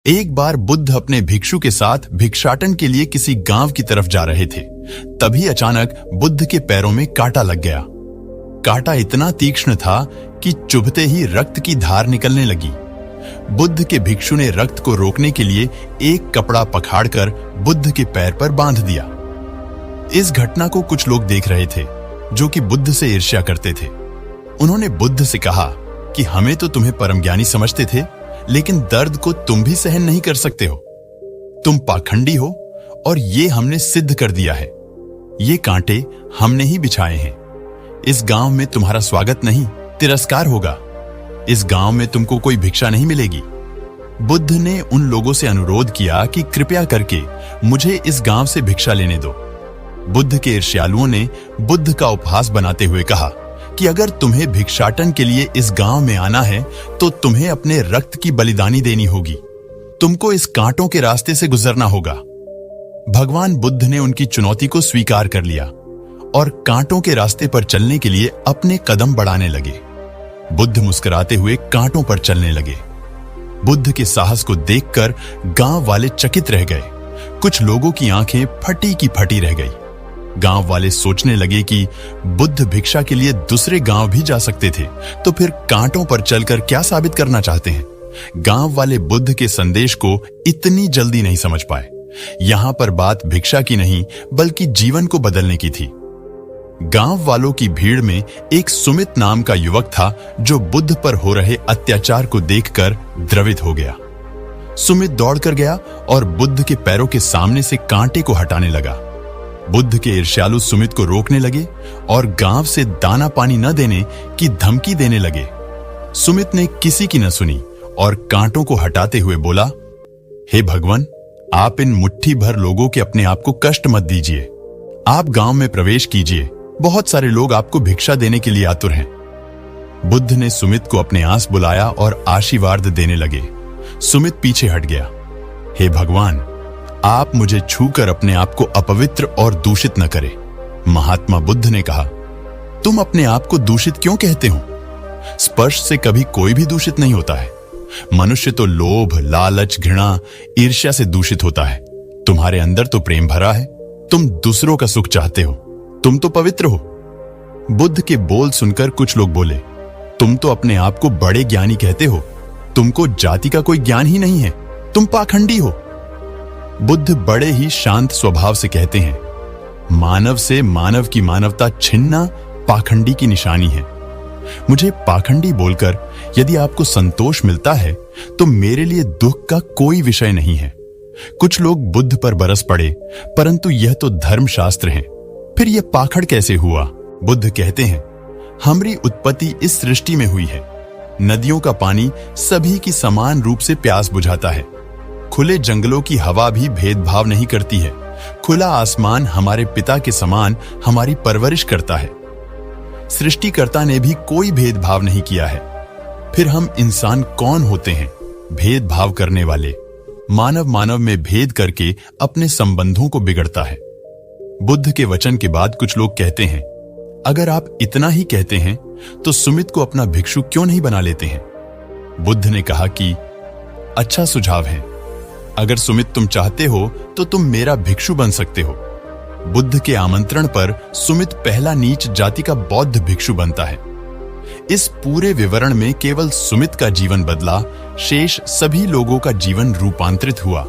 एक बार बुद्ध अपने भिक्षु के साथ भिक्षाटन के लिए किसी गांव की तरफ जा रहे थे। तभी अचानक बुद्ध के पैरों में कांटा लग गया। कांटा इतना तीक्ष्ण था कि चुभते ही रक्त की धार निकलने लगी। बुद्ध के भिक्षु ने रक्त को रोकने के लिए एक कपड़ा पखाड़कर बुद्ध के पैर पर बांध दिया। इस घटना को कुछ लोग देख रहे थे जो कि बुद्ध से ईर्ष्या करते थे। उन्होंने बुद्ध से कहा कि हमें तो तुम्हें परम ज्ञानी समझते थे, लेकिन दर्द को तुम भी सहन नहीं कर सकते हो। तुम पाखंडी हो और ये हमने सिद्ध कर दिया है। ये कांटे हमने ही बिछाए हैं। इस गांव में तुम्हारा स्वागत नहीं, तिरस्कार होगा। इस गांव में तुमको कोई भिक्षा नहीं मिलेगी। बुद्ध ने उन लोगों से अनुरोध किया कि कृपया करके मुझे इस गांव से भिक्षा लेने दो। बुद्ध के ईर्ष्यालुओं ने बुद्ध का उपहास बनाते हुए कहा कि अगर तुम्हें भिक्षाटन के लिए इस गांव में आना है तो तुम्हें अपने रक्त की बलिदानी देनी होगी। तुमको इस कांटों के रास्ते से गुजरना होगा। भगवान बुद्ध ने उनकी चुनौती को स्वीकार कर लिया और कांटों के रास्ते पर चलने के लिए अपने कदम बढ़ाने लगे। बुद्ध मुस्कुराते हुए कांटों पर चलने लगे। बुद्ध के साहस को देखकर गांव वाले चकित रह गए। कुछ लोगों की आंखें फटी की फटी रह गई। गांव वाले सोचने लगे कि बुद्ध भिक्षा के लिए दूसरे गांव भी जा सकते थे, तो फिर कांटों पर चलकर क्या साबित करना चाहते हैं। गांव वाले बुद्ध के संदेश को इतनी जल्दी नहीं समझ पाए। यहां पर बात भिक्षा की नहीं बल्कि जीवन को बदलने की थी। गांव वालों की भीड़ में एक सुमित नाम का युवक था जो बुद्ध पर हो रहे अत्याचार को देखकर द्रवित हो गया। सुमित दौड़कर गया और बुद्ध के पैरों के सामने से कांटे को हटाने लगा। बुद्ध के ईर्ष्यालु सुमित को रोकने लगे और गांव से दाना पानी न देने की धमकी देने लगे। सुमित ने किसी की न सुनी और कांटों को हटाते हुए बोला, हे भगवान, आप इन मुट्ठी भर लोगों के अपने आप को कष्ट मत दीजिए। आप गांव में प्रवेश कीजिए। बहुत सारे लोग आपको भिक्षा देने के लिए आतुर हैं। बुद्ध ने सुमित को अपने आस बुलाया और आशीर्वाद देने लगे। सुमित पीछे हट गया। हे भगवान, आप मुझे छूकर अपने आप को अपवित्र और दूषित न करें। महात्मा बुद्ध ने कहा, तुम अपने आप को दूषित क्यों कहते हो? स्पर्श से कभी कोई भी दूषित नहीं होता है। मनुष्य तो लोभ, लालच, घृणा, ईर्ष्या से दूषित होता है। तुम्हारे अंदर तो प्रेम भरा है। तुम दूसरों का सुख चाहते हो। तुम तो पवित्र हो। बुद्ध के बोल सुनकर कुछ लोग बोले, तुम तो अपने आप को बड़े ज्ञानी कहते हो। तुमको जाति का कोई ज्ञान ही नहीं है। तुम पाखंडी हो। बुद्ध बड़े ही शांत स्वभाव से कहते हैं, मानव से मानव की मानवता छीनना पाखंडी की निशानी है। मुझे पाखंडी बोलकर यदि आपको संतोष मिलता है तो मेरे लिए दुख का कोई विषय नहीं है। कुछ लोग बुद्ध पर बरस पड़े, परंतु यह तो धर्मशास्त्र है, फिर यह पाखड़ कैसे हुआ? बुद्ध कहते हैं, हमारी उत्पत्ति इस सृष्टि में हुई है। नदियों का पानी सभी की समान रूप से प्यास बुझाता है। खुले जंगलों की हवा भी भेदभाव नहीं करती है। खुला आसमान हमारे पिता के समान हमारी परवरिश करता है। सृष्टिकर्ता ने भी कोई भेदभाव नहीं किया है। फिर हम इंसान कौन होते हैं भेदभाव करने वाले? मानव मानव में भेद करके अपने संबंधों को बिगड़ता है। बुद्ध के वचन के बाद कुछ लोग कहते हैं, अगर आप इतना ही कहते हैं तो सुमित को अपना भिक्षु क्यों नहीं बना लेते हैं? बुद्ध ने कहा कि अच्छा सुझाव है। अगर सुमित तुम चाहते हो तो तुम मेरा भिक्षु बन सकते हो। बुद्ध के आमंत्रण पर सुमित पहला नीच जाति का बौद्ध भिक्षु बनता है। इस पूरे विवरण में केवल सुमित का जीवन बदला, शेष सभी लोगों का जीवन रूपांतरित हुआ।